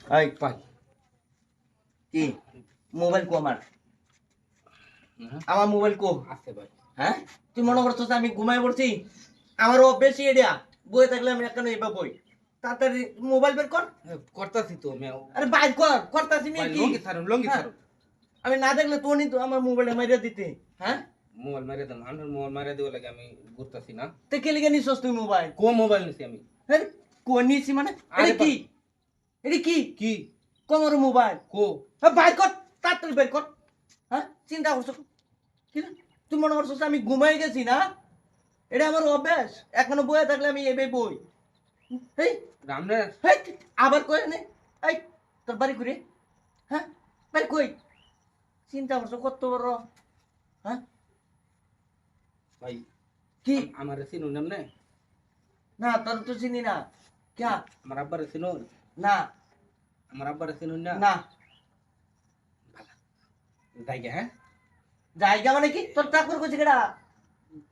এই ভাই কি মোবাইল কো আমার মোবাইল কো আছে ভাই। হ্যাঁ তুই মনে করছিস আমি ঘুমাই পড়ছি আমার অভ্যেসই এটা বইয়ে থাকলে আমি একটা এবার বই তাড়াতাড়ি মোবাইল বের কর করতাছি তো আমি। আরে বাইর কর করতাছি নি ভাই কি লঙ্গি ছাড়ুন লঙ্গি হ্যাঁ, ছাড়ুন। আমি না দেখলে তো নি তো আমার মোবাইলে মাইরা দিতে হ্যাঁ মোবাইল মেরে দেন আমার মোবাইল মেরে দেওয়া লাগে আমি ঘুরতাছি না। তে কে লিগে নিছস তুই মোবাইল কো মোবাইল নিছি আমি। আরে কোন নিছি মানে আরে এটা কি এটা কি কি কোমর মোবাইল কো হ্যাঁ বাইর কর তাড়াতাড়ি বের কর হ্যাঁ চিন্তা করছো কি রে? তুই মনে করছিস আমি ঘুমাই গেছি না এটা আমার অভ্যাস এখনো বইয়ে থাকলে আমি এবে বই এই রামনে হেই, আবার কই নে এই তোর বাড়ি ঘুরে হ্যাঁ বাড়ি কই চিন্তা করছো কত বড় হ্যাঁ ভাই কি আমার চিনুন এমনে না তোর তো চিনি না ক্যা আমার আব্বারে চিনুন না আমার আব্বারে চিনুন না না জায়গা হ্যাঁ জায়গা মানে কি তোর চাকর করছে কেডা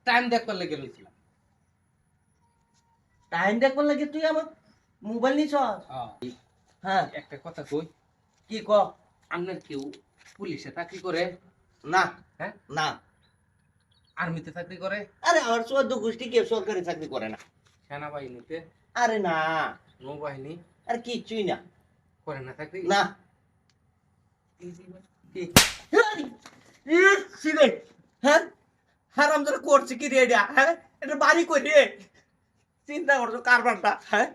টাইম দেখবার লেগে লইছিলাম। টাইম দেখবার লাগে তুই আমার মোবাইল নিছ হ্যাঁ একটা কথা কই কি ক আপনার কেউ পুলিশে চাকরি করে না হ্যাঁ না আর্মিতে চাকরি করে আরে আমার 14 গোষ্ঠী কেউ সরকারি চাকরি করে না সেনাবাহিনীতে আরে না নৌবাহিনী আর কিছুই না করে না চাকরি না কি দিবেন? কি সিরে হ্যাঁ হারাম ধরে করছে কি রে এটা হ্যাঁ এটা বাড়ি কই রে চিন্তা করছো কারবারটা হ্যাঁ